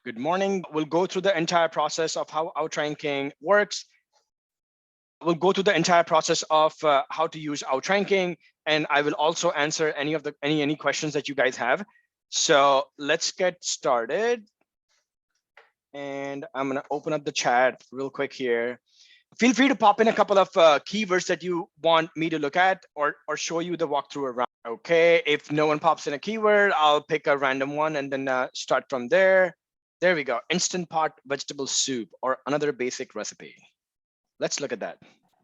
Good morning. We'll go through the entire process of how outranking works. We'll go through the entire process of how to use outranking, and I will also answer any questions that you guys have. So let's get started. And I'm going to open up the chat real quick here. Feel free to pop in a couple of keywords that you want me to look at or show you the walkthrough around. Okay, if no one pops in a keyword, I'll pick a random one and then start from there. There we go. Instant pot vegetable soup, or another basic recipe. Let's look at that.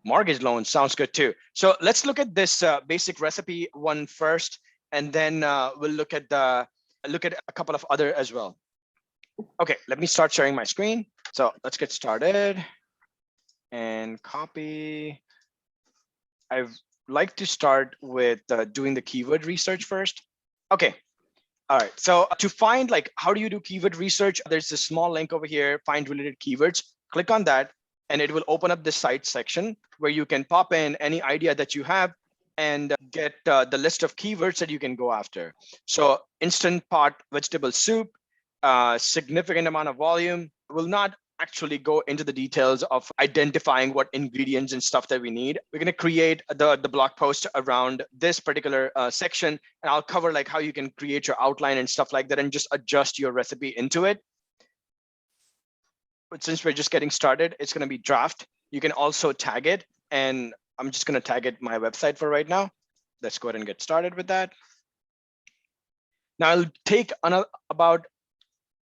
Mortgage loan sounds good too. So let's look at this basic recipe one first, and then we'll look at a couple of other as well. Okay, let me start sharing my screen. So let's get started and copy. I'd like to start with doing the keyword research first. Okay. All right, so to find how do you do keyword research, there's this small link over here, find related keywords. Click on that and it will open up this site section where you can pop in any idea that you have and get the list of keywords that you can go after. So instant pot vegetable soup, significant amount of volume. Will not actually go into the details of identifying what ingredients and stuff that we need. We're going to create the blog post around this particular section, and I'll cover how you can create your outline and stuff like that and just adjust your recipe into it. But since we're just getting started, it's going to be draft. You can also tag it, and I'm just going to tag it my website for right now. Let's go ahead and get started with that. Now it'll take about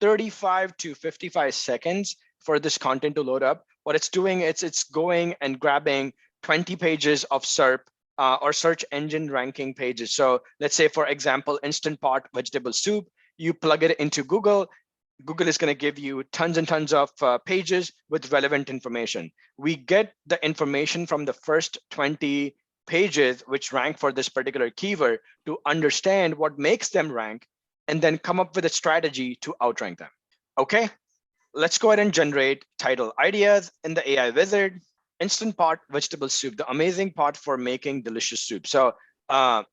35 to 55 seconds for this content to load up. What it's doing is it's going and grabbing 20 pages of SERP or search engine ranking pages. So let's say, for example, instant pot vegetable soup, you plug it into Google. Google is going to give you tons and tons of pages with relevant information. We get the information from the first 20 pages which rank for this particular keyword to understand what makes them rank, and then come up with a strategy to outrank them. Okay, let's go ahead and generate title ideas in the AI wizard. Instant pot vegetable soup, the amazing pot for making delicious soup. So I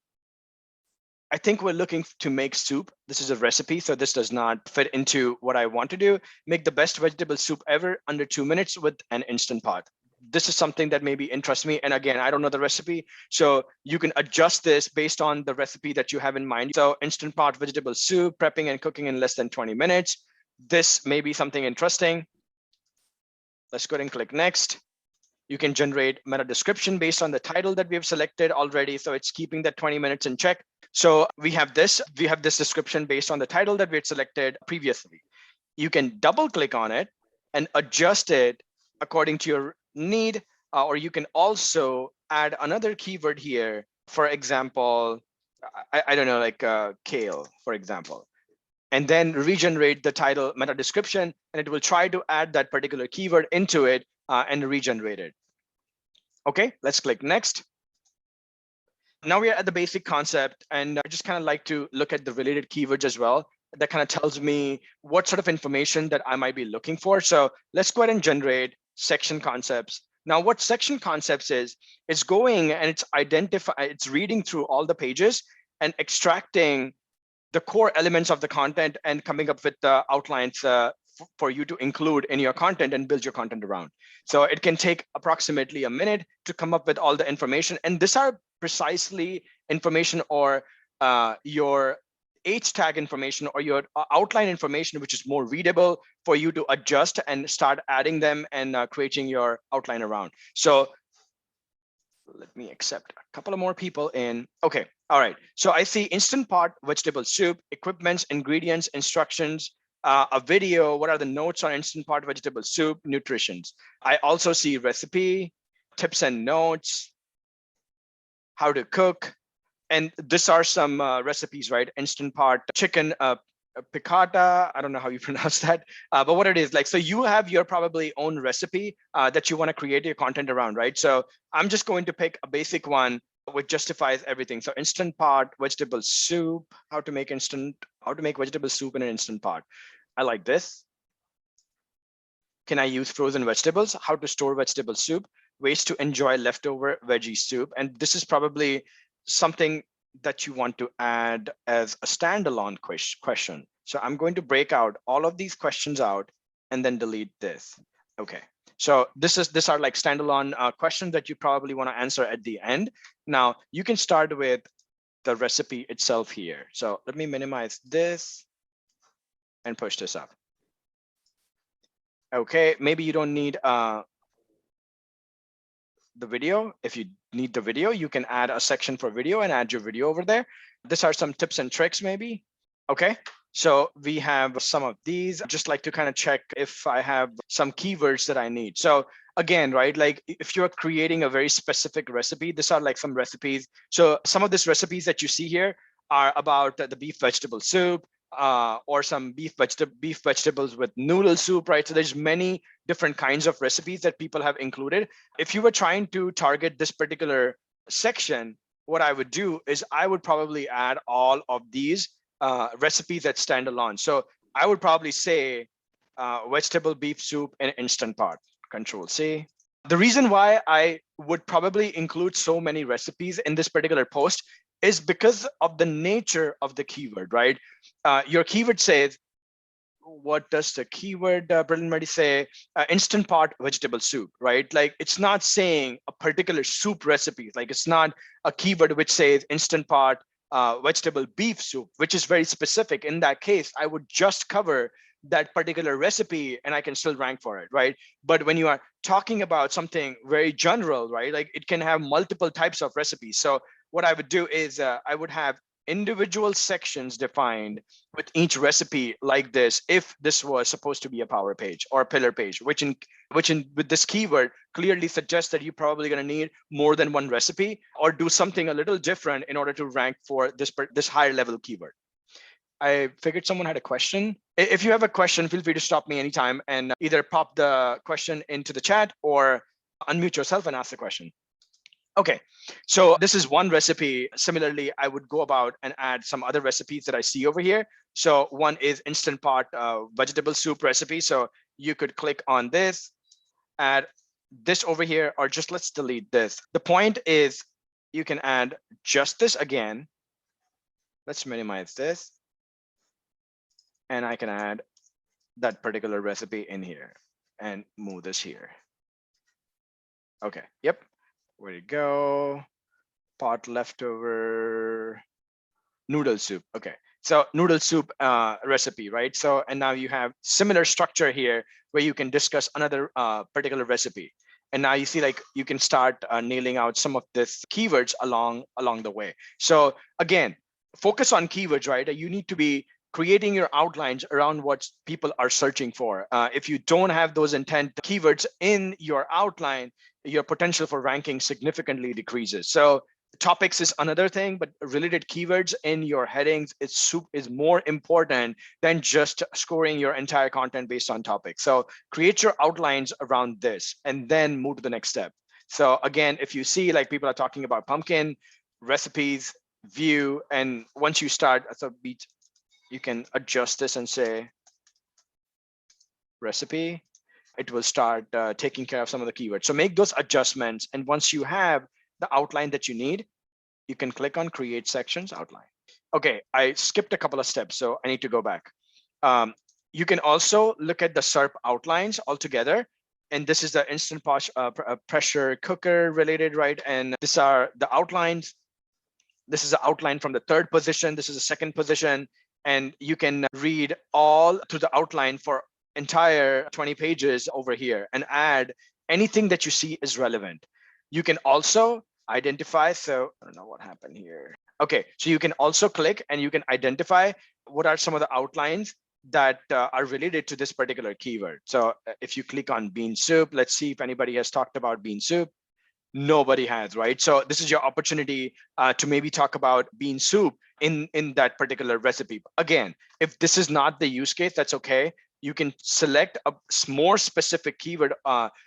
think we're looking to make soup. This is a recipe, so this does not fit into what I want to do. Make the best vegetable soup ever under 2 minutes with an instant pot. This is something that maybe interests me. And again, I don't know the recipe, so you can adjust this based on the recipe that you have in mind. So instant pot vegetable soup, prepping and cooking in less than 20 minutes. This may be something interesting. Let's go ahead and click next. You can generate meta description based on the title that we have selected already. So it's keeping that 20 minutes in check. So we have this description based on the title that we had selected previously. You can double click on it and adjust it according to your need, or you can also add another keyword here. For example, I don't know, kale, for example, and then regenerate the title meta description, and it will try to add that particular keyword into it and regenerate it. Okay, let's click next. Now we are at the basic concept, and I just kind of like to look at the related keywords as well. That kind of tells me what sort of information that I might be looking for. So let's go ahead and generate section concepts. Now, what section concepts is, it's going and it's reading through all the pages and extracting the core elements of the content and coming up with the outlines for you to include in your content and build your content around. So it can take approximately a minute to come up with all the information. And these are precisely information or your H tag information or your outline information, which is more readable for you to adjust and start adding them and creating your outline around. So let me accept a couple of more people in. Okay, all right. So I see instant pot vegetable soup, equipments, ingredients, instructions, a video. What are the notes on instant pot vegetable soup, nutritions? I also see recipe, tips and notes, how to cook. And these are some recipes, right? Instant pot chicken piccata. I don't know how you pronounce that, but what it is so you have your probably own recipe that you want to create your content around, right? So I'm just going to pick a basic one which justifies everything. So instant pot vegetable soup, how to make vegetable soup in an instant pot. I like this. Can I use frozen vegetables? How to store vegetable soup, ways to enjoy leftover veggie soup. And this is probably something that you want to add as a standalone question. So I'm going to break out all of these questions out and then delete this. Okay. So these are like standalone questions that you probably want to answer at the end. Now you can start with the recipe itself here. So let me minimize this and push this up. Okay, maybe you don't need the video. If you need the video, you can add a section for video and add your video over there. These are some tips and tricks maybe. Okay, so we have some of these. Just like to kind of check if I have some keywords that I need. So again, right, like if you're creating a very specific recipe, these are like some recipes. So some of these recipes that you see here are about the beef vegetable soup, or some beef vegetables with noodle soup, right? So there's many different kinds of recipes that people have included. If you were trying to target this particular section, what I would do is I would probably add all of these recipes that stand alone. So I would probably say vegetable beef soup in Instant Pot. Control C. The reason why I would probably include so many recipes in this particular post is because of the nature of the keyword, right? Your keyword says, what does the keyword Brilliant Muddy say? Instant Pot vegetable soup, right? Like it's not saying a particular soup recipe. Like it's not a keyword which says Instant Pot vegetable beef soup, which is very specific. In that case, I would just cover that particular recipe and I can still rank for it, right? But when you are talking about something very general, right, like it can have multiple types of recipes. So what I would do is I would have individual sections defined with each recipe like this, if this was supposed to be a power page or a pillar page, which with this keyword clearly suggests that you're probably going to need more than one recipe or do something a little different in order to rank for this higher level keyword. I figured someone had a question. If you have a question, feel free to stop me anytime and either pop the question into the chat or unmute yourself and ask the question. Okay, so this is one recipe. Similarly, I would go about and add some other recipes that I see over here. So one is Instant Pot vegetable soup recipe. So you could click on this, add this over here, or just let's delete this. The point is you can add just this again. Let's minimize this. And I can add that particular recipe in here and move this here. Okay, yep. Where'd it go? Pot leftover noodle soup. Okay, so noodle soup recipe, right? So, and now you have similar structure here where you can discuss another particular recipe. And now you see like you can start nailing out some of this keywords along the way. So again, focus on keywords, right? You need to be creating your outlines around what people are searching for. If you don't have those intent keywords in your outline, your potential for ranking significantly decreases. So topics is another thing, but related keywords in your headings is more important than just scoring your entire content based on topics. So create your outlines around this and then move to the next step. So again, if you see like people are talking about pumpkin, recipes, view, and once you start, so you can adjust this and say recipe. It will start taking care of some of the keywords. So make those adjustments. And once you have the outline that you need, you can click on create sections outline. Okay, I skipped a couple of steps, so I need to go back. You can also look at the SERP outlines altogether. And this is the Instant Pot pressure cooker related, right? And these are the outlines. This is the outline from the third position. This is the second position. And you can read all through the outline for entire 20 pages over here and add anything that you see is relevant. You can also identify, so I don't know what happened here. Okay, so you can also click and you can identify what are some of the outlines that are related to this particular keyword. So if you click on bean soup, let's see if anybody has talked about bean soup. Nobody has, right? So this is your opportunity to maybe talk about bean soup in that particular recipe. Again, if this is not the use case, that's okay. You can select a more specific keyword,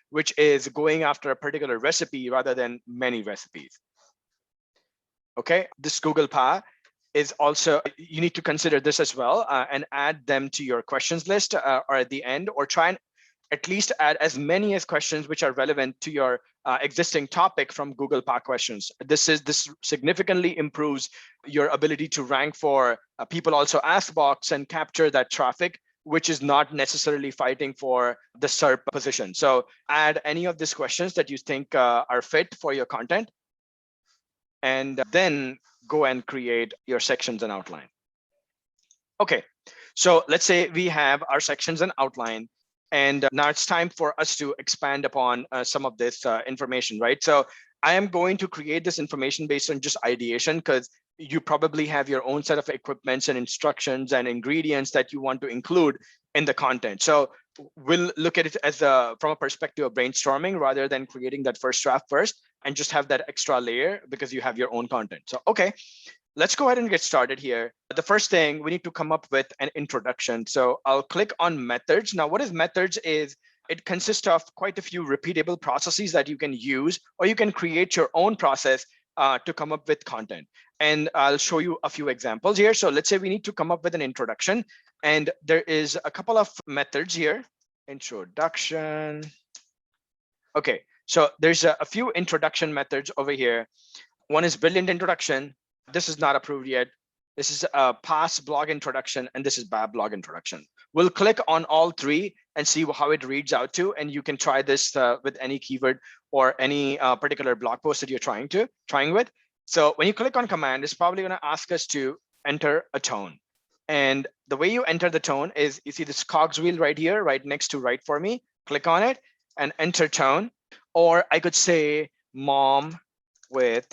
which is going after a particular recipe rather than many recipes. Okay, this Google PA is also, you need to consider this as well and add them to your questions list or at the end, or try and at least add as many as questions which are relevant to your existing topic from Google Park questions. This significantly improves your ability to rank for people also ask box and capture that traffic, which is not necessarily fighting for the SERP position. So add any of these questions that you think are fit for your content, and then go and create your sections and outline. Okay, so let's say we have our sections and outline, and now it's time for us to expand upon some of this information, right? So I am going to create this information based on just ideation, because you probably have your own set of equipments and instructions and ingredients that you want to include in the content. So we'll look at it as from a perspective of brainstorming rather than creating that first draft first and just have that extra layer because you have your own content. So, okay, let's go ahead and get started here. The first thing, we need to come up with an introduction. So I'll click on methods. Now, what is methods is it consists of quite a few repeatable processes that you can use, or you can create your own process to come up with content. And I'll show you a few examples here. So let's say we need to come up with an introduction, and there is a couple of methods here. Introduction. Okay, so there's a few introduction methods over here. One is brilliant introduction. This is not approved yet. This is a pass blog introduction, and this is bad blog introduction. We'll click on all three and see how it reads out to, and you can try this with any keyword or any particular blog post that you're trying with. So when you click on command, it's probably going to ask us to enter a tone. And the way you enter the tone is, you see this cogs wheel right here, right next to write for me. Click on it and enter tone. Or I could say mom with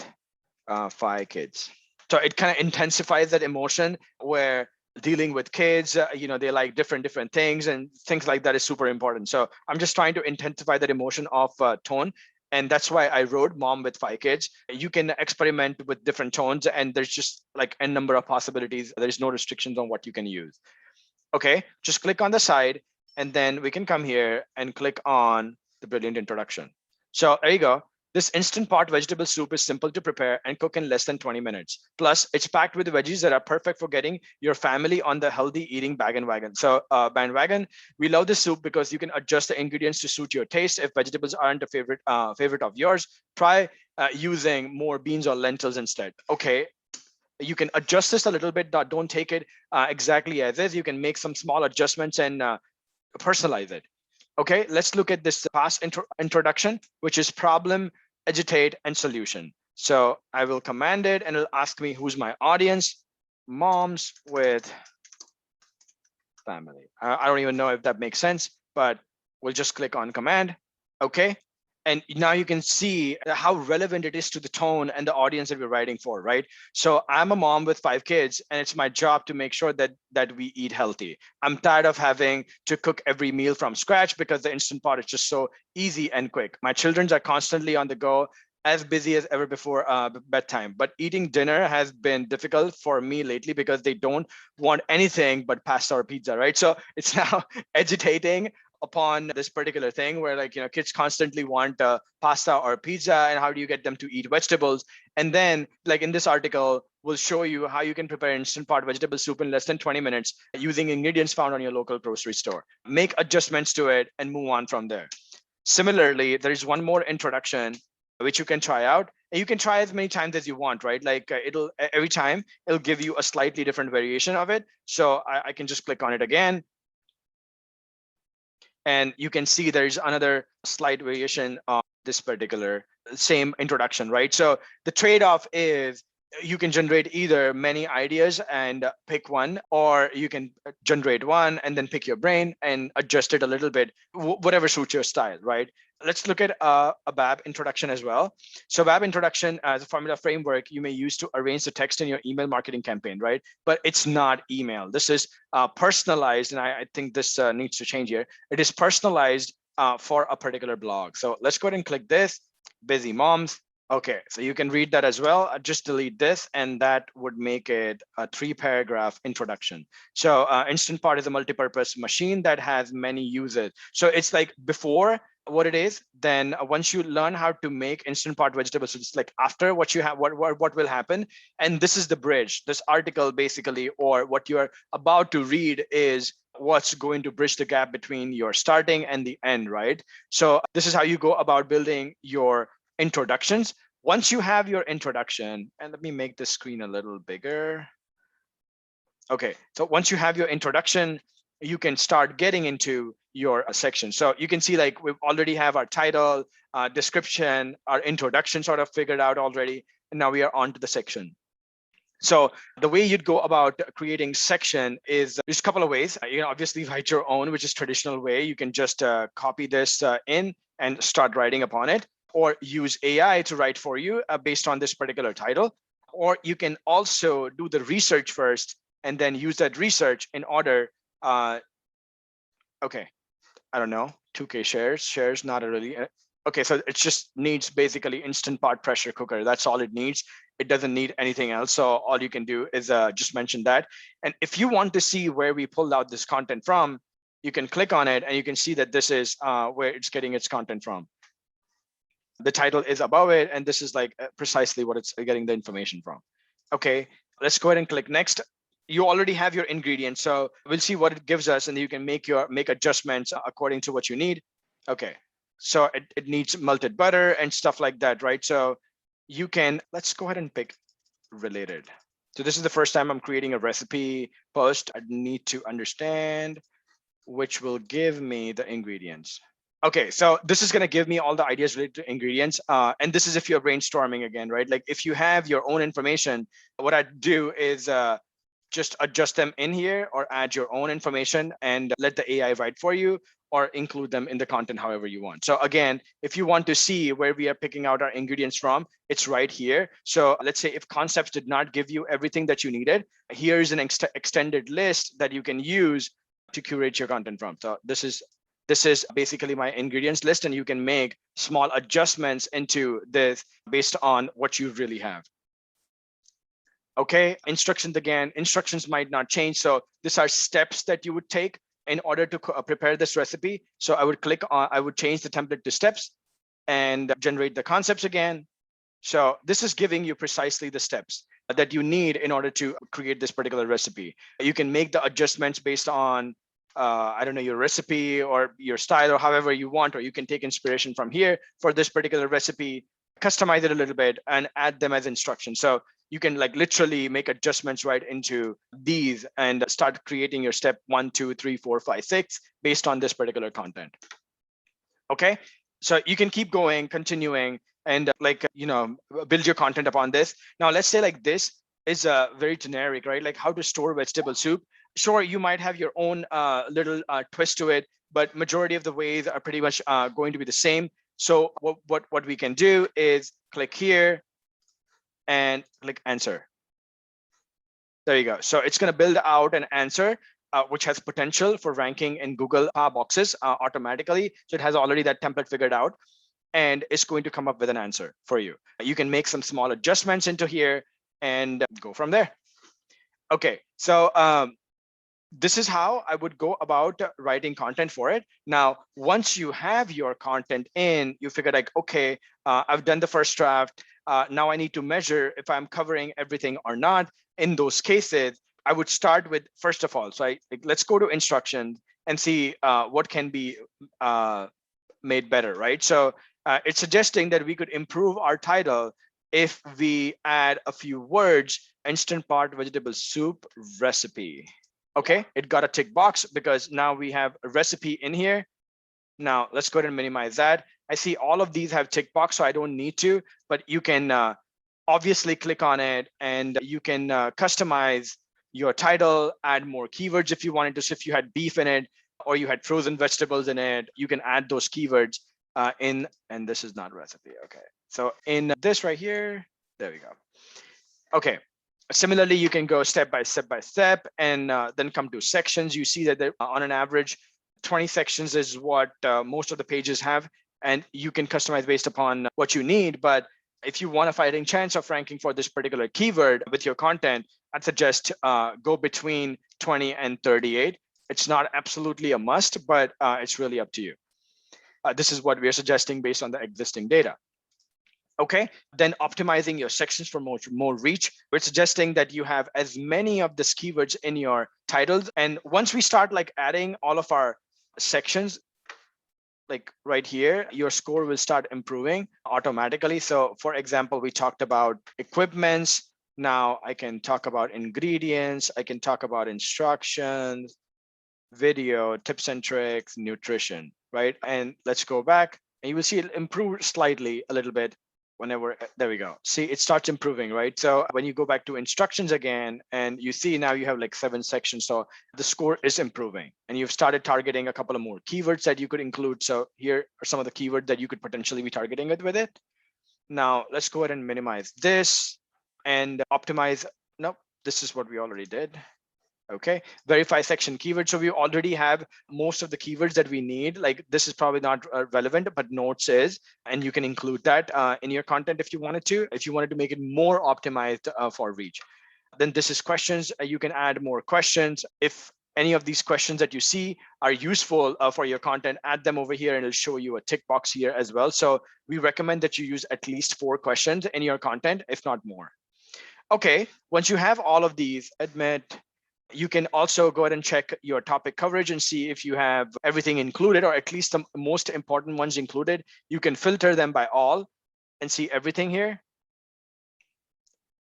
5 kids. So it kind of intensifies that emotion where dealing with kids, they like different things, and things like that is super important. So I'm just trying to intensify that emotion of tone. And that's why I wrote mom with 5 kids. You can experiment with different tones, and there's just like a number of possibilities. There's no restrictions on what you can use. Okay, just click on the side, and then we can come here and click on the brilliant introduction. So there you go. This instant pot vegetable soup is simple to prepare and cook in less than 20 minutes. Plus, it's packed with veggies that are perfect for getting your family on the healthy eating bandwagon. So bandwagon, we love this soup because you can adjust the ingredients to suit your taste. If vegetables aren't a favorite of yours, try using more beans or lentils instead. Okay, you can adjust this a little bit. Don't take it exactly as is. You can make some small adjustments and personalize it. Okay, let's look at this past introduction, which is problem, agitate, and solution. So I will command it, and it'll ask me who's my audience. Moms with family. I don't even know if that makes sense, but we'll just click on command. Okay. And now you can see how relevant it is to the tone and the audience that we're writing for, right? So I'm a mom with 5 kids, and it's my job to make sure that we eat healthy. I'm tired of having to cook every meal from scratch because the Instant Pot is just so easy and quick. My children are constantly on the go, as busy as ever before bedtime. But eating dinner has been difficult for me lately because they don't want anything but pasta or pizza, right? So it's now agitating upon this particular thing where kids constantly want pasta or pizza, and how do you get them to eat vegetables? And then like in this article, we'll show you how you can prepare Instant Pot vegetable soup in less than 20 minutes using ingredients found on your local grocery store. Make adjustments to it and move on from there. Similarly, there's one more introduction which you can try out, and you can try as many times as you want, right? Like every time it'll give you a slightly different variation of it. So I can just click on it again, and you can see there's another slight variation of this particular same introduction, right? So the trade-off is you can generate either many ideas and pick one, or you can generate one and then pick your brain and adjust it a little bit, whatever suits your style, right? Let's look at a BAB introduction as well. So BAB introduction as a formula framework you may use to arrange the text in your email marketing campaign, right? But it's not email. This is personalized, and I think this needs to change here. It is personalized for a particular blog. So let's go ahead and click this, busy moms. Okay, so you can read that as well. Just delete this, and that would make it a 3-paragraph introduction. So Instant Pot is a multi-purpose machine that has many uses. So it's like before what it is, then once you learn how to make Instant Pot vegetables, so it's like after what you have, what will happen. And this is the bridge. This article basically, or what you're about to read, is what's going to bridge the gap between your starting and the end, right? So this is how you go about building your introductions. Once you have your introduction, and let me make this screen a little bigger. Okay, so once you have your introduction, you can start getting into your section. So you can see like we already have our title, description, our introduction sort of figured out already. And now we are on to the section. So the way you'd go about creating section is there's a couple of ways. You know, obviously write your own, which is traditional way. You can just copy this in and start writing upon it, or use AI to write for you based on this particular title. Or you can also do the research first and then use that research in order. Okay, I don't know, 2K shares, not a really. Okay, so it just needs basically instant pot pressure cooker. That's all it needs. It doesn't need anything else. So all you can do is just mention that. And if you want to see where we pulled out this content from, you can click on it and you can see that this is where it's getting its content from. The title is above it, and this is like precisely what it's getting the information from. Okay, let's go ahead and click next. You already have your ingredients, so we'll see what it gives us, and you can make adjustments according to what you need. Okay, so it needs melted butter and stuff like that, right? So you can, let's go ahead and pick related. So this is the first time I'm creating a recipe post. I need to understand which will give me the ingredients. Okay, so this is going to give me all the ideas related to ingredients. And this is if you're brainstorming again, right? Like if you have your own information, what I do is just adjust them in here or add your own information and let the AI write for you, or include them in the content however you want. So again, if you want to see where we are picking out our ingredients from, it's right here. So let's say if concepts did not give you everything that you needed, here's an extended list that you can use to curate your content from. So this is basically my ingredients list, and you can make small adjustments into this based on what you really have. Okay, instructions again, instructions might not change. So these are steps that you would take in order to prepare this recipe. So I would I would change the template to steps and generate the concepts again. So this is giving you precisely the steps that you need in order to create this particular recipe. You can make the adjustments based on, I don't know, your recipe or your style or however you want, or you can take inspiration from here for this particular recipe, customize it a little bit and add them as instructions. So you can like literally make adjustments right into these and start creating your step 1, 2, 3, 4, 5, 6 based on this particular content. Okay, so you can keep going, continuing, and build your content upon this. Now, let's say like this is very generic, right? Like how to store vegetable soup. Sure, you might have your own little twist to it, but majority of the ways are pretty much going to be the same. So what we can do is click here and click answer. There you go. So it's going to build out an answer which has potential for ranking in Google boxes automatically. So it has already that template figured out, and it's going to come up with an answer for you. You can make some small adjustments into here and go from there. Okay, so this is how I would go about writing content for it. Now, once you have your content in, you figure like, okay, I've done the first draft. Now I need to measure if I'm covering everything or not. In those cases, I would start with, first of all, so let's go to instructions and see what can be made better, right? So it's suggesting that we could improve our title if we add a few words: instant pot vegetable soup recipe. Okay, it got a tick box because now we have a recipe in here. Now let's go ahead and minimize that. I see all of these have tick box, so I don't need to, but you can obviously click on it and you can customize your title, add more keywords if you wanted to. So if you had beef in it or you had frozen vegetables in it, you can add those keywords in, and this is not recipe. Okay, so in this right here, there we go. Okay. Similarly, you can go step by step and then come to sections. You see that on an average, 20 sections is what most of the pages have, and you can customize based upon what you need. But if you want a fighting chance of ranking for this particular keyword with your content, I'd suggest go between 20 and 38. It's not absolutely a must, but it's really up to you. This is what we are suggesting based on the existing data. Okay, then optimizing your sections for more reach. We're suggesting that you have as many of these keywords in your titles. And once we start like adding all of our sections, like right here, your score will start improving automatically. So for example, we talked about equipments. Now I can talk about ingredients. I can talk about instructions, video, tips and tricks, nutrition, right? And let's go back and you will see it improve slightly a little bit whenever, there we go. See, it starts improving, right? So when you go back to instructions again, and you see now you have like 7 sections. So the score is improving and you've started targeting a couple of more keywords that you could include. So here are some of the keywords that you could potentially be targeting it with it. Now let's go ahead and minimize this and optimize. Nope, this is what we already did. Okay, verify section keywords. So we already have most of the keywords that we need. Like this is probably not relevant, but notes is, and you can include that in your content if you wanted to make it more optimized for reach. Then this is questions. You can add more questions. If any of these questions that you see are useful for your content, add them over here and it'll show you a tick box here as well. So we recommend that you use at least 4 questions in your content, if not more. Okay, once you have all of these, you can also go ahead and check your topic coverage and see if you have everything included, or at least the most important ones included. You can filter them by all and see everything here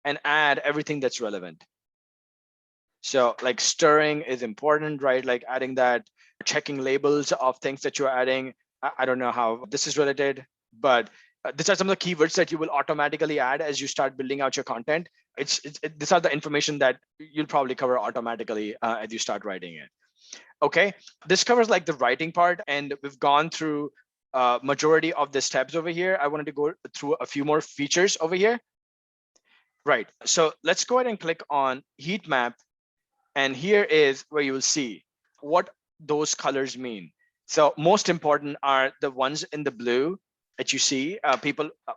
and add everything that's relevant. So like stirring is important, right? Like adding that, checking labels of things that you're adding. I don't know how this is related, but these are some of the keywords that you will automatically add as you start building out your content. These are the information that you'll probably cover automatically as you start writing it. Okay, this covers like the writing part, and we've gone through majority of the steps over here. I wanted to go through a few more features over here. Right, so let's go ahead and click on heat map. And here is where you will see what those colors mean. So most important are the ones in the blue that you see.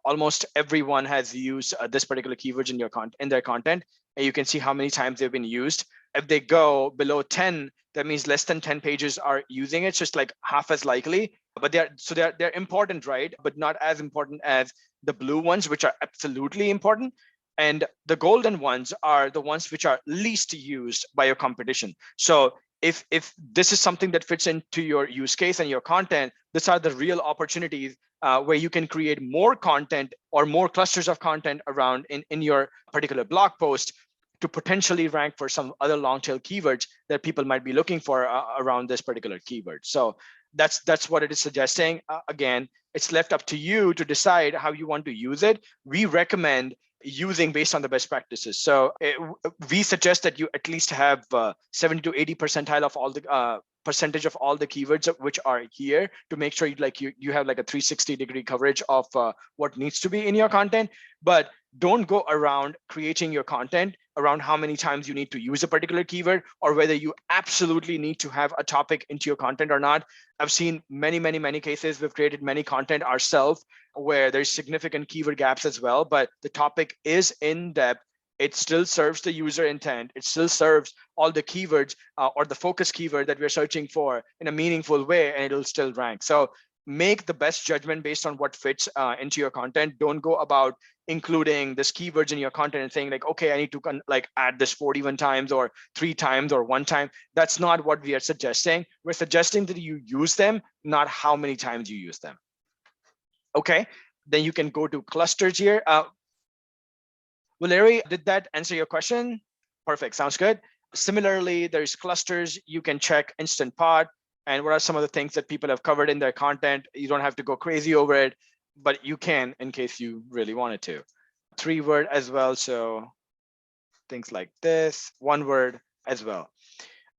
Almost everyone has used this particular keywords in their content, and you can see how many times they've been used. If they go below 10, that means less than 10 pages are using it. It's just like half as likely, but they're important, right? But not as important as the blue ones, which are absolutely important. And the golden ones are the ones which are least used by your competition. So if this is something that fits into your use case and your content, these are the real opportunities where you can create more content or more clusters of content around in your particular blog post to potentially rank for some other long tail keywords that people might be looking for around this particular keyword. So that's what it is suggesting. Again, it's left up to you to decide how you want to use it. We recommend using based on the best practices. So we suggest that you at least have 70 to 80 percentile of all the percentage of all the keywords which are here, to make sure you have like a 360-degree coverage of what needs to be in your content. But don't go around creating your content around how many times you need to use a particular keyword, or whether you absolutely need to have a topic into your content or not. I've seen many cases. We've created many content ourselves where there's significant keyword gaps as well, but the topic is in depth. It still serves the user intent. It still serves all the keywords or the focus keyword that we're searching for in a meaningful way, and it'll still rank. So make the best judgment based on what fits into your content. Don't go about including this keywords in your content and saying like, okay, I need to like add this 41 times or 3 times or 1 time. That's not what we are suggesting. We're suggesting that you use them, not how many times you use them. Okay, then you can go to clusters here. Larry, did that answer your question? Perfect, sounds good. Similarly, there's clusters. You can check Instant Pot and what are some of the things that people have covered in their content. You don't have to go crazy over it, but you can in case you really wanted to. 3-word as well, so things like this, 1-word as well.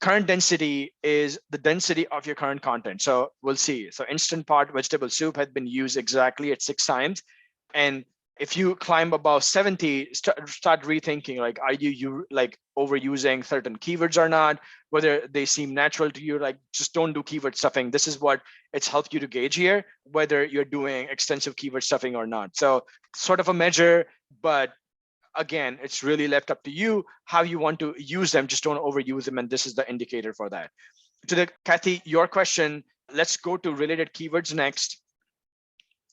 Current density is the density of your current content. So we'll see. So Instant Pot vegetable soup has been used exactly at 6 times. And if you climb above 70, start rethinking, like, are you like overusing certain keywords or not, whether they seem natural to you. Like, just don't do keyword stuffing. This is what it's helped you to gauge here, whether you're doing extensive keyword stuffing or not. So sort of a measure, but again, it's really left up to you how you want to use them. Just don't overuse them, and this is the indicator for that. Kathy, your question, let's go to related keywords next.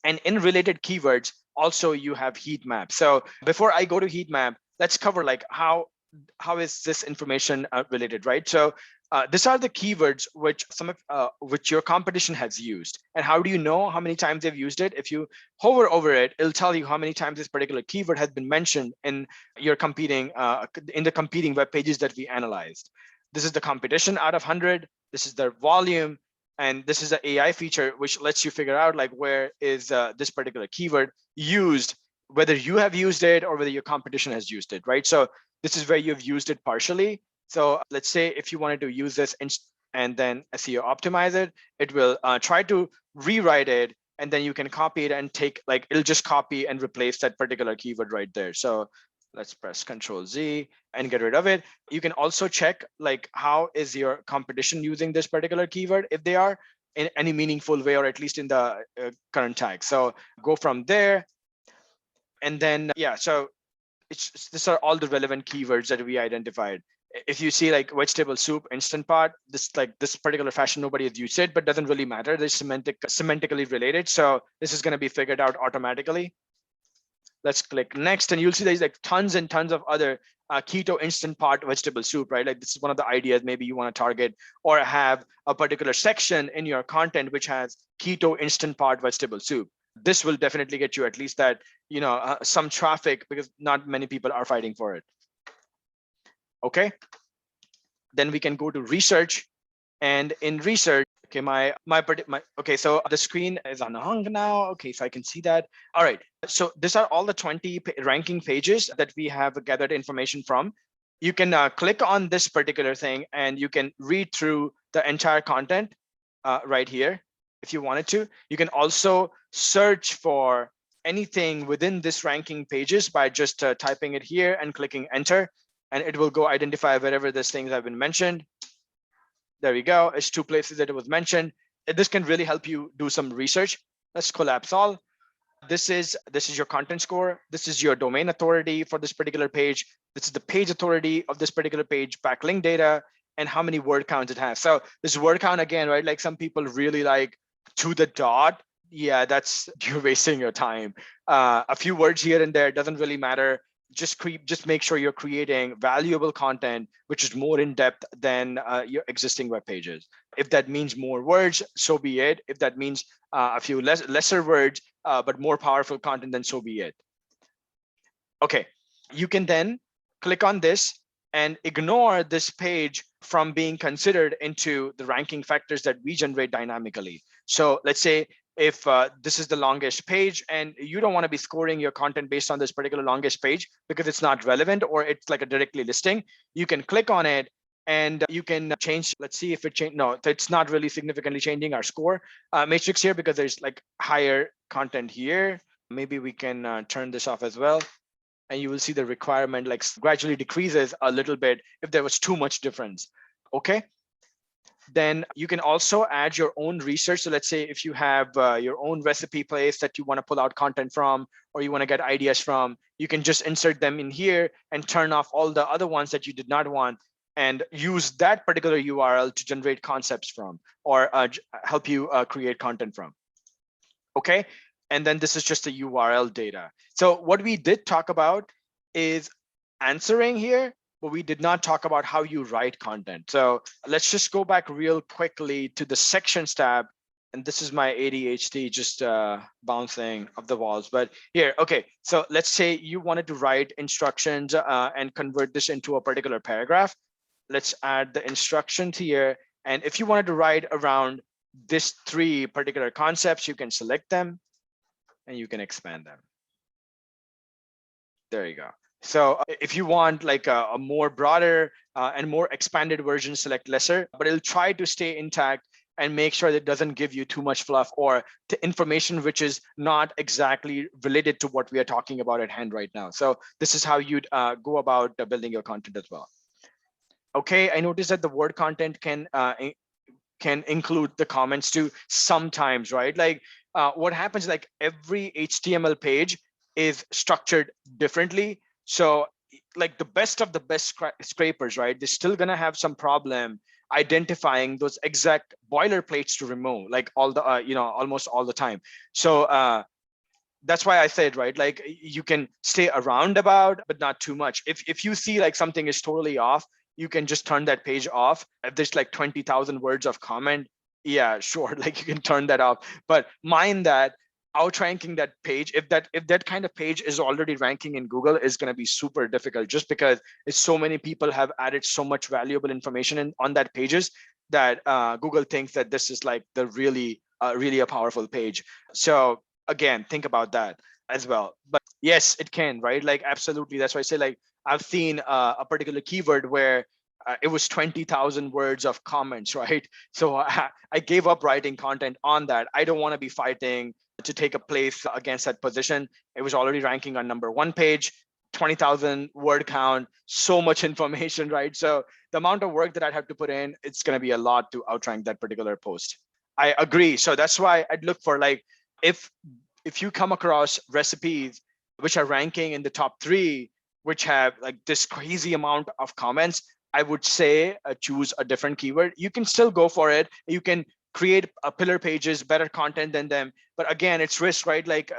And in related keywords, also you have heat map. So before I go to heat map, let's cover like how is this information related, right? So these are the keywords which which your competition has used. And how do you know how many times they've used it? If you hover over it, it'll tell you how many times this particular keyword has been mentioned in your competing in the competing web pages that we analyzed. This is the competition out of 100. This is their volume. And this is the AI feature, which lets you figure out like where is this particular keyword used, whether you have used it or whether your competition has used it, right? So this is where you've used it partially. So let's say if you wanted to use this and then SEO optimize it, it will try to rewrite it, and then you can copy it and take like, it'll just copy and replace that particular keyword right there. So let's press Control Z and get rid of it. You can also check like how is your competition using this particular keyword, if they are in any meaningful way, or at least in the current tag. So go from there. And then, yeah, so these are all the relevant keywords that we identified. If you see like vegetable soup, instant pot, this particular fashion, nobody has used it, but doesn't really matter. They're semantically related. So this is going to be figured out automatically. Let's click next, and you'll see there's like tons and tons of other keto instant pot vegetable soup, right? Like this is one of the ideas maybe you want to target, or have a particular section in your content which has keto instant pot vegetable soup. This will definitely get you at least that, some traffic, because not many people are fighting for it. Okay. Then we can go to research, and in research, okay, okay, so the screen is on hung now. Okay, so I can see that. All right, so these are all the 20 ranking pages that we have gathered information from. You can click on this particular thing and you can read through the entire content right here if you wanted to. You can also search for anything within this ranking pages by just typing it here and clicking enter, and it will go identify wherever these things have been mentioned. There we go. It's 2 places that it was mentioned. This can really help you do some research. Let's collapse all. This is your content score. This is your domain authority for this particular page. This is the page authority of this particular page, backlink data, and how many word counts it has. So this word count again, right? Like some people really like to the dot. Yeah, that's, you're wasting your time. A few words here and there doesn't really matter. Just make sure you're creating valuable content, which is more in depth than your existing web pages. If that means more words, so be it. If that means a few lesser words, but more powerful content, then so be it. Okay, you can then click on this and ignore this page from being considered into the ranking factors that we generate dynamically. So let's say if this is the longest page and you don't want to be scoring your content based on this particular longest page because it's not relevant or it's like a directly listing, you can click on it and you can change. Let's see if it changed. No, it's not really significantly changing our score matrix here because there's like higher content here. Maybe we can turn this off as well. And you will see the requirement like gradually decreases a little bit if there was too much difference. Okay. Then you can also add your own research. So let's say if you have your own recipe place that you want to pull out content from, or you want to get ideas from, you can just insert them in here and turn off all the other ones that you did not want and use that particular URL to generate concepts from, or help you create content from. Okay. And then this is just the URL data. So what we did talk about is answering here, but we did not talk about how you write content. So let's just go back real quickly to the sections tab. And this is my ADHD just bouncing off the walls. But here, okay, so let's say you wanted to write instructions and convert this into a particular paragraph. Let's add the instructions here. And if you wanted to write around this 3 particular concepts, you can select them and you can expand them. There you go. So if you want like a more broader and more expanded version, select lesser, but it'll try to stay intact and make sure that it doesn't give you too much fluff or the information which is not exactly related to what we are talking about at hand right now. So this is how you'd go about building your content as well. Okay, I noticed that the word content can include the comments too sometimes, right? Like what happens, like every HTML page is structured differently. So like the best of the best scrapers, right? They're still gonna have some problem identifying those exact boilerplates to remove, like all the, almost all the time. So that's why I said, right, like you can stay around about, but not too much. If you see like something is totally off, you can just turn that page off. If there's like 20,000 words of comment, yeah, sure, like you can turn that off. But mind that outranking that page, if that kind of page is already ranking in Google, is going to be super difficult, just because it's so many people have added so much valuable information on that pages that Google thinks that this is like the really a powerful page. So again, think about that as well. But yes, it can, right? Like absolutely. That's why I say, like, I've seen a particular keyword where it was 20,000 words of comments, right? So I gave up writing content on that. I don't want to be fighting to take a place against that position. It was already ranking on #1 page, 20,000 word count, so much information, right? So the amount of work that I'd have to put in, it's going to be a lot to outrank that particular post. I agree. So that's why I'd look for, like, if you come across recipes which are ranking in the top 3, which have like this crazy amount of comments, I would say choose a different keyword. You can still go for it. You can create pillar pages, better content than them. But again, it's risk, right? Like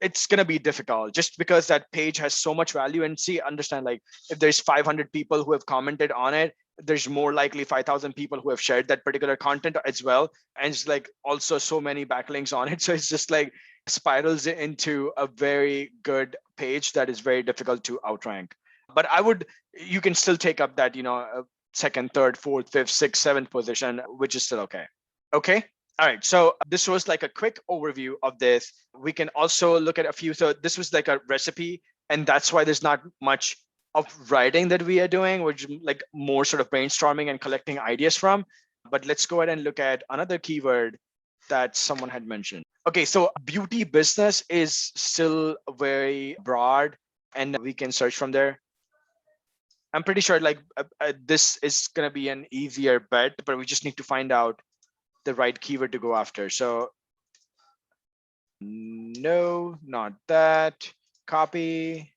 it's going to be difficult just because that page has so much value. And see, understand, like if there's 500 people who have commented on it, there's more likely 5,000 people who have shared that particular content as well. And it's like also so many backlinks on it. So it's just like spirals into a very good page that is very difficult to outrank. But you can still take up that, second, third, fourth, fifth, sixth, seventh position, which is still okay. Okay. All right, so this was like a quick overview of this. We can also look at a few. So this was like a recipe, and that's why there's not much of writing that we are doing, which like more sort of brainstorming and collecting ideas from. But let's go ahead and look at another keyword that someone had mentioned. Okay, so beauty business is still very broad, and we can search from there. I'm pretty sure like this is going to be an easier bet, but we just need to find out the right keyword to go after. So no, not that. Copy,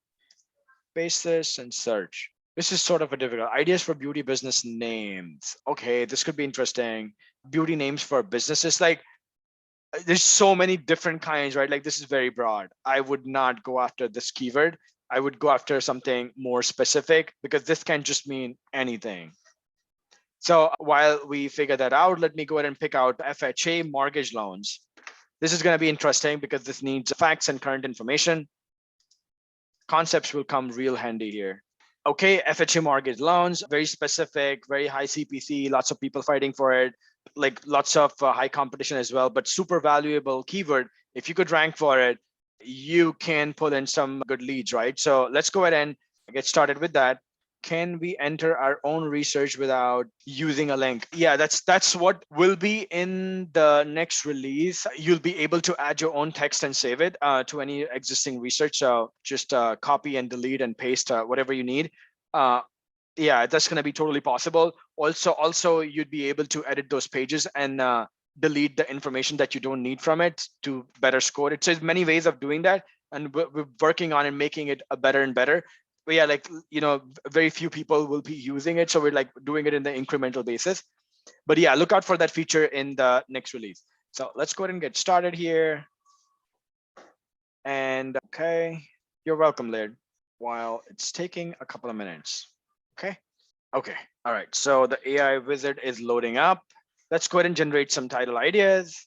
paste this, and search. This is sort of a difficult. Ideas for beauty business names. Okay, this could be interesting. Beauty names for businesses. Like there's so many different kinds, right? Like this is very broad. I would not go after this keyword. I would go after something more specific, because this can just mean anything. So while we figure that out, let me go ahead and pick out FHA mortgage loans. This is going to be interesting because this needs facts and current information. Concepts will come real handy here. Okay, FHA mortgage loans, very specific, very high CPC, lots of people fighting for it, like lots of high competition as well, but super valuable keyword. If you could rank for it, you can pull in some good leads, right? So let's go ahead and get started with that. Can we enter our own research without using a link? Yeah, that's what will be in the next release. You'll be able to add your own text and save it to any existing research. So just copy and delete and paste whatever you need. Yeah, that's going to be totally possible. Also, you'd be able to edit those pages and delete the information that you don't need from it to better score it. So there's many ways of doing that, and we're working on it, making it better and better. But yeah, like, very few people will be using it. So we're like doing it in the incremental basis. But yeah, look out for that feature in the next release. So let's go ahead and get started here. And okay, you're welcome, Laird, while it's taking a couple of minutes. Okay. Okay. All right. So the AI wizard is loading up. Let's go ahead and generate some title ideas.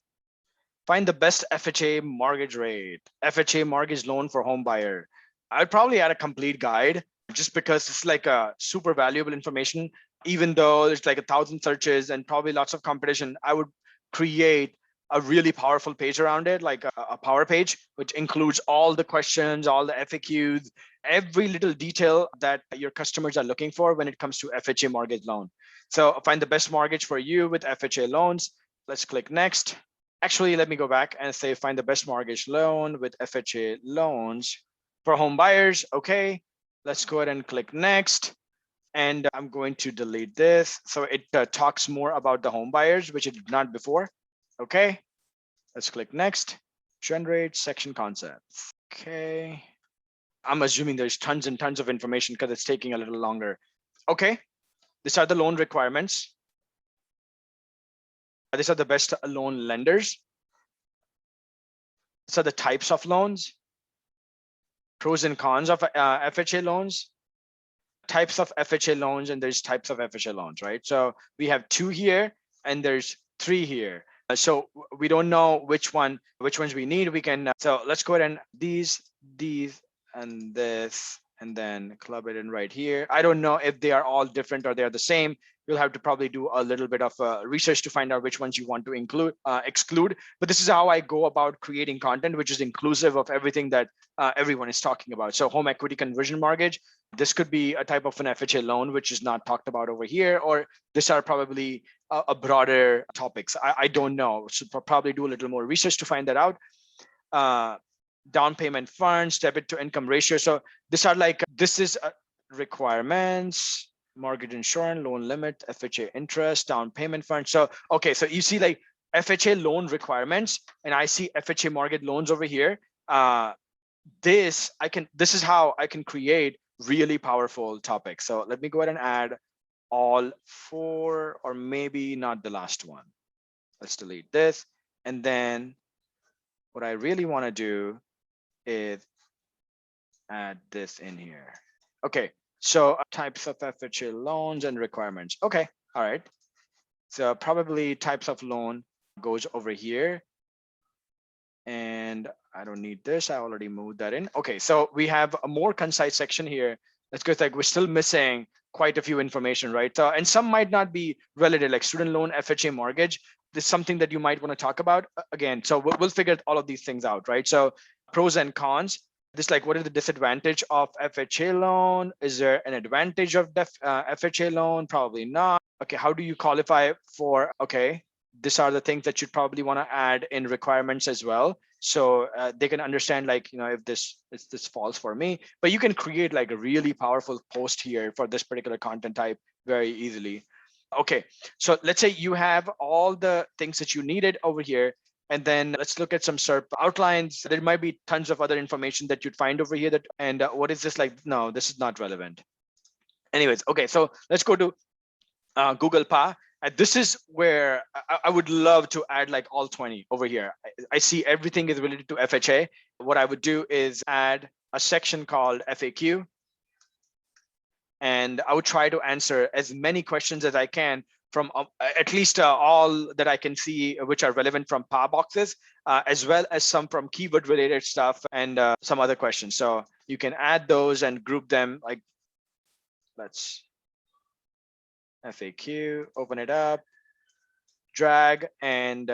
Find the best FHA mortgage rate, FHA mortgage loan for home buyer. I'd probably add a complete guide just because it's like a super valuable information. Even though there's like 1,000 searches and probably lots of competition, I would create a really powerful page around it, like a power page, which includes all the questions, all the FAQs, every little detail that your customers are looking for when it comes to FHA mortgage loan. So find the best mortgage for you with FHA loans. Let's click next. Actually, let me go back and say find the best mortgage loan with FHA loans for home buyers. Okay, let's go ahead and click next. And I'm going to delete this. So it talks more about the home buyers, which it did not before. Okay, let's click next. Generate section concepts. Okay, I'm assuming there's tons and tons of information because it's taking a little longer. Okay, these are the loan requirements. These are the best loan lenders. So the types of loans, pros and cons of FHA loans, types of FHA loans, and there's types of FHA loans, right? So we have 2 here and there's 3 here. So we don't know which ones we need. We can, so let's go ahead and these, and this, and then club it in right here. I don't know if they are all different or they're the same. You'll have to probably do a little bit of research to find out which ones you want to exclude. But this is how I go about creating content, which is inclusive of everything that everyone is talking about. So home equity conversion mortgage, this could be a type of an FHA loan, which is not talked about over here, or these are probably a broader topics. I don't know. Should probably do a little more research to find that out. Down payment funds, debit to income ratio. So these are like, this is requirements, mortgage insurance, loan limit, FHA interest, down payment fund. So, okay, so you see like FHA loan requirements, and I see FHA mortgage loans over here. This is how I can create really powerful topics. So let me go ahead and add all 4, or maybe not the last one. Let's delete this. And then what I really want to do is add this in here. Okay, so types of FHA loans and requirements. Okay, all right. So probably types of loan goes over here. And I don't need this. I already moved that in. Okay, so we have a more concise section here. That's good. Like we're still missing quite a few information, right? And some might not be related, like student loan, FHA mortgage. This is something that you might want to talk about again. So we'll figure all of these things out, right? So pros and cons. This, like, what is the disadvantage of FHA loan? Is there an advantage of FHA loan? Probably not. Okay, how do you qualify for? Okay, these are the things that you'd probably want to add in requirements as well. So they can understand, like, if this falls for me. But you can create like a really powerful post here for this particular content type very easily. Okay, so let's say you have all the things that you needed over here. And then let's look at some SERP outlines. There might be tons of other information that you'd find over here. And what is this like? No, this is not relevant. Anyways, okay, so let's go to Google PA. And this is where I would love to add like all 20 over here. I see everything is related to FHA. What I would do is add a section called FAQ. And I would try to answer as many questions as I can from at least all that I can see, which are relevant from PA boxes, as well as some from keyword related stuff and some other questions. So you can add those and group them. Like, let's FAQ, open it up, drag and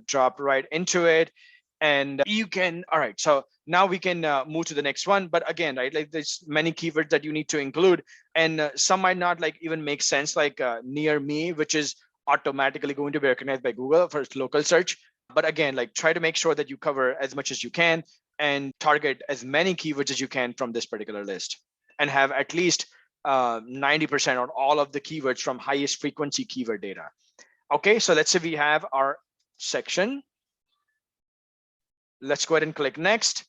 drop right into it. And you can, all right, so now we can move to the next one. But again, right, like there's many keywords that you need to include, and some might not like even make sense, like near me, which is automatically going to be recognized by Google for local search. But again, like try to make sure that you cover as much as you can and target as many keywords as you can from this particular list, and have at least 90% or all of the keywords from highest frequency keyword data. Okay, so let's say we have our section. Let's go ahead and click next.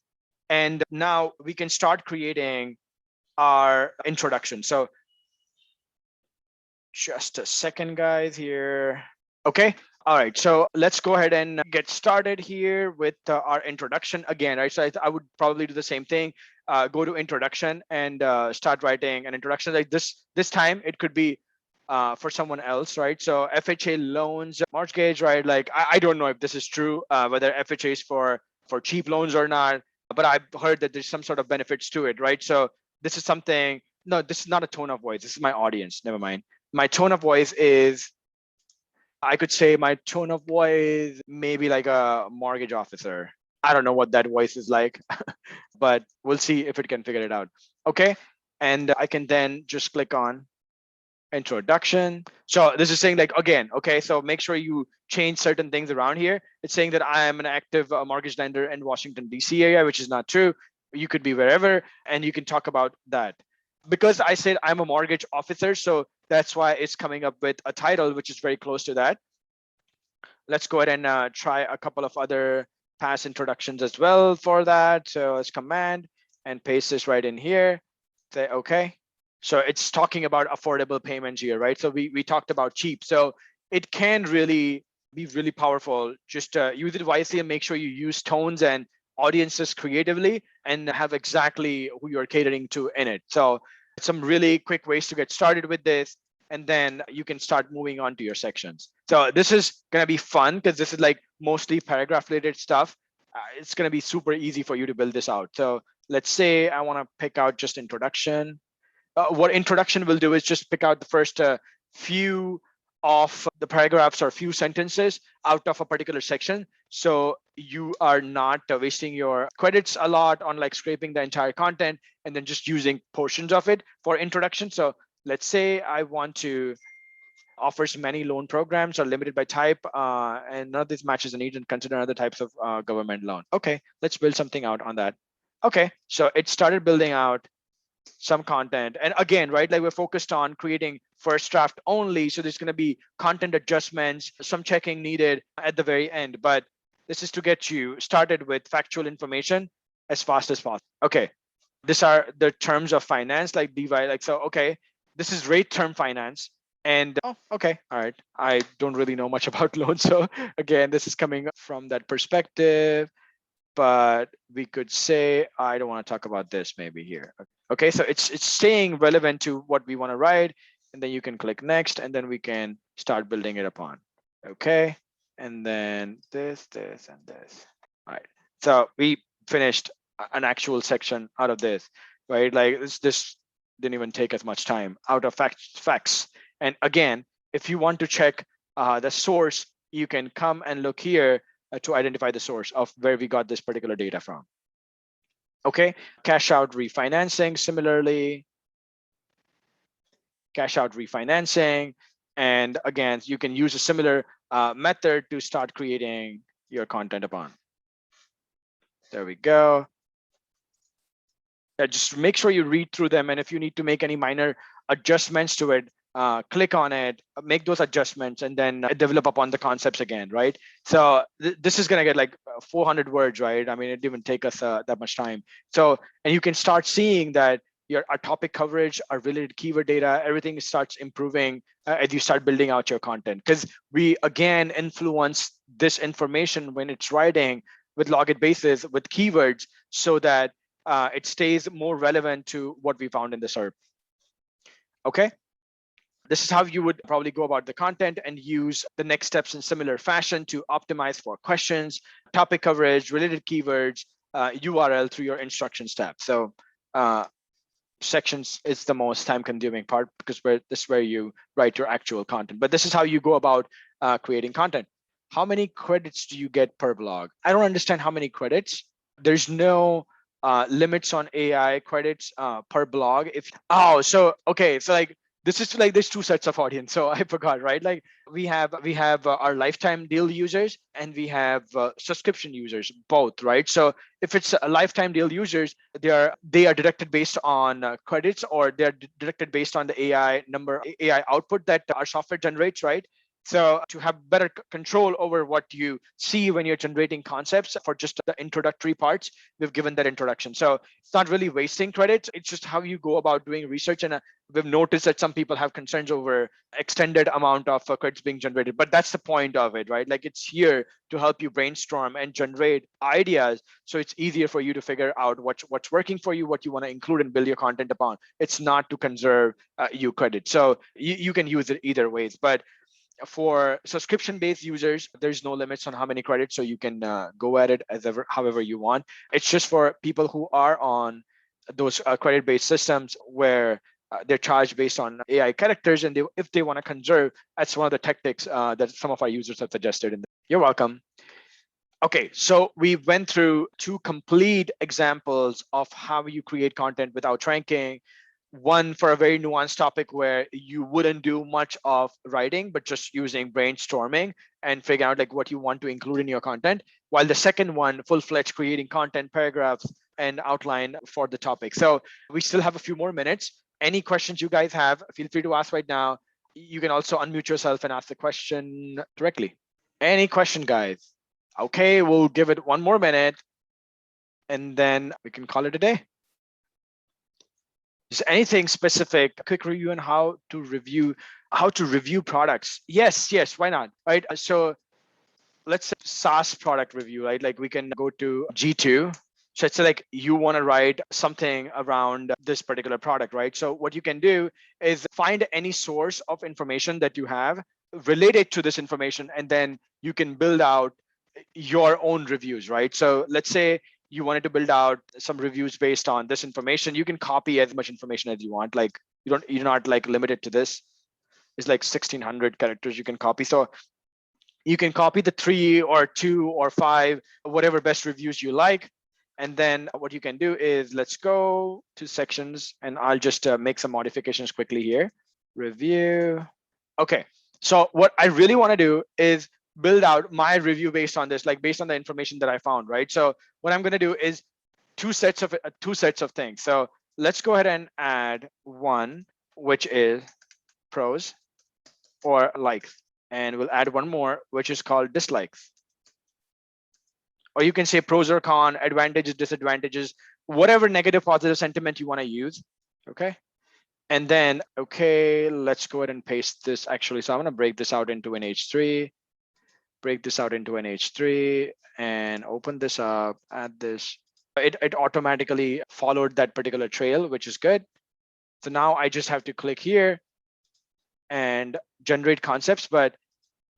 And now we can start creating our introduction. So just a second, guys, here. Okay. All right. So let's go ahead and get started here with our introduction again, right? So I would probably do the same thing. Go to introduction and start writing an introduction like this. This time it could be for someone else, right? So FHA loans, mortgage, right? Like I don't know if this is true, whether FHA is for cheap loans or not, but I've heard that there's some sort of benefits to it, right? So this is something. No, this is not a tone of voice. This is my audience. Never mind. My tone of voice is, I could say my tone of voice maybe like a mortgage officer. I don't know what that voice is like, but we'll see if it can figure it out. Okay, and I can then just click on introduction. So this is saying like, again, okay, so make sure you change certain things around here. It's saying that I am an active mortgage lender in Washington, DC area, which is not true. You could be wherever, and you can talk about that. Because I said I'm a mortgage officer, so that's why it's coming up with a title, which is very close to that. Let's go ahead and try a couple of other past introductions as well for that. So let's command and paste this right in here. Say, okay. So it's talking about affordable payments here, right? So we talked about cheap. So it can really be really powerful. Just use it wisely and make sure you use tones and audiences creatively and have exactly who you're catering to in it. So some really quick ways to get started with this, and then you can start moving on to your sections. So this is going to be fun because this is like mostly paragraph related stuff. It's going to be super easy for you to build this out. So let's say I want to pick out just introduction. What introduction will do is just pick out the first few of the paragraphs or few sentences out of a particular section. So you are not wasting your credits a lot on like scraping the entire content and then just using portions of it for introduction. So let's say I want to offers many loan programs are limited by type, and none of these matches the needs and consider other types of government loan. Okay, let's build something out on that. Okay, so it started building out some content. And again, right, like we're focused on creating first draft only. So there's going to be content adjustments, some checking needed at the very end. But this is to get you started with factual information as fast as possible. Okay, these are the terms of finance, like DY, like, so, okay, this is rate term finance. And oh, okay, all right. I don't really know much about loans. So again, this is coming from that perspective, but we could say, I don't want to talk about this maybe here. Okay, so it's staying relevant to what we want to write. And then you can click next, and then we can start building it upon. Okay, and then this, and this. All right, so we finished an actual section out of this, right? Like this didn't even take as much time out of facts. And again, if you want to check the source, you can come and look here to identify the source of where we got this particular data from. Okay, cash out refinancing, similarly, cash out refinancing. And again, you can use a similar method to start creating your content upon. There we go. Just make sure you read through them. And if you need to make any minor adjustments to it, click on it, make those adjustments, and then develop upon the concepts again, right? So this is going to get like 400 words, right? I mean, it didn't take us that much time. So, and you can start seeing that our topic coverage, our related keyword data, everything starts improving as you start building out your content. Because we, again, influence this information when it's writing with logit basis, with keywords, so that it stays more relevant to what we found in the SERP. Okay. This is how you would probably go about the content and use the next steps in similar fashion to optimize for questions, topic coverage, related keywords, URL through your instructions tab. So sections is the most time-consuming part because this is where you write your actual content. But this is how you go about creating content. How many credits do you get per blog? I don't understand how many credits. There's no limits on AI credits per blog. So like this is like there's two sets of audience. So I forgot, right? Like we have our lifetime deal users and we have subscription users, both, right? So if it's a lifetime deal users, they are deducted based on credits, or they're deducted based on the AI output that our software generates, right? So to have better control over what you see when you're generating concepts for just the introductory parts, we've given that introduction. So it's not really wasting credits. It's just how you go about doing research. And we've noticed that some people have concerns over extended amount of credits being generated, but that's the point of it, right? Like it's here to help you brainstorm and generate ideas. So it's easier for you to figure out what's working for you, what you want to include and build your content upon. It's not to conserve you credit. So you can use it either ways, but for subscription-based users, there's no limits on how many credits, so you can go at it however you want. It's just for people who are on those credit-based systems where they're charged based on AI characters, and if they want to conserve, that's one of the tactics that some of our users have suggested. You're welcome. Okay, so we went through two complete examples of how you create content with outranking. One for a very nuanced topic where you wouldn't do much of writing, but just using brainstorming and figure out like what you want to include in your content. While the second one, full-fledged creating content, paragraphs, and outline for the topic. So we still have a few more minutes. Any questions you guys have, feel free to ask right now. You can also unmute yourself and ask the question directly. Any question, guys? Okay, we'll give it one more minute and then we can call it a day. Is anything specific, a quick review on how to review products? Yes, why not? Right. So let's say SaaS product review, right? Like we can go to G2. So it's like you want to write something around this particular product, right? So what you can do is find any source of information that you have related to this information, and then you can build out your own reviews, right? So let's say you wanted to build out some reviews based on this information. You can copy as much information as you want. Like you're not like limited to this. It's like 1600 characters you can copy. So you can copy the 3 or 2 or 5, whatever best reviews you like. And then what you can do is, let's go to sections, and I'll just make some modifications quickly here. Review. Okay, so what I really want to do is build out my review based on this, like based on the information that I found, right? So what I'm going to do is two sets of things. So let's go ahead and add one, which is pros or likes. And we'll add one more, which is called dislikes. Or you can say pros or cons, advantages, disadvantages, whatever negative, positive sentiment you want to use. Okay. And then, okay, let's go ahead and paste this actually. So I'm going to break this out into an H3, and open this up, add this. It automatically followed that particular trail, which is good. So now I just have to click here and generate concepts, but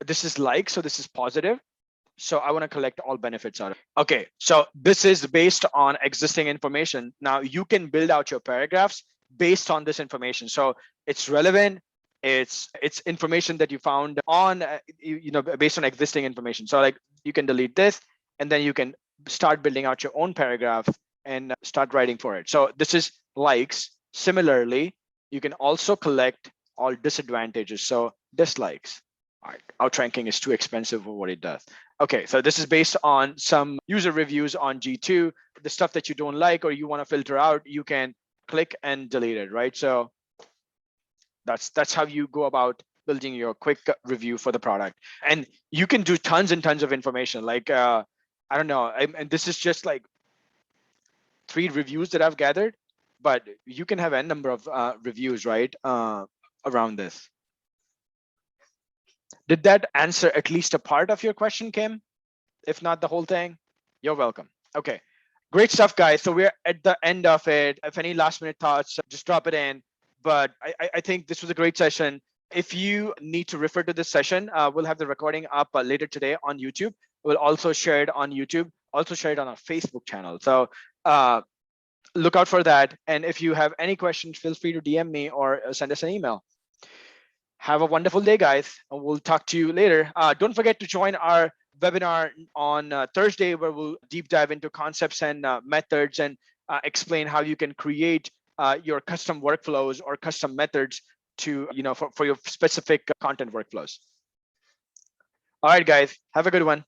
this is like, so this is positive. So I want to collect all benefits out of it. Okay, so this is based on existing information. Now you can build out your paragraphs based on this information. So it's relevant. It's information that you found on, based on existing information. So like you can delete this, and then you can start building out your own paragraph and start writing for it. So this is likes. Similarly, you can also collect all disadvantages. So dislikes. All right, outranking is too expensive for what it does. Okay, so this is based on some user reviews on G2. The stuff that you don't like or you want to filter out, you can click and delete it, right? So that's how you go about building your quick review for the product. And you can do tons and tons of information. Like, I don't know, and this is just like 3 reviews that I've gathered, but you can have a number of reviews, right, around this. Did that answer at least a part of your question, Kim? If not the whole thing, you're welcome. Okay, great stuff, guys. So we're at the end of it. If any last minute thoughts, just drop it in. But I think this was a great session. If you need to refer to this session, we'll have the recording up later today on YouTube. We'll also share it on YouTube, also share it on our Facebook channel. So look out for that. And if you have any questions, feel free to DM me or send us an email. Have a wonderful day, guys. And we'll talk to you later. Don't forget to join our webinar on Thursday, where we'll deep dive into concepts and methods and explain how you can create your custom workflows or custom methods to, for your specific content workflows. All right, guys, have a good one.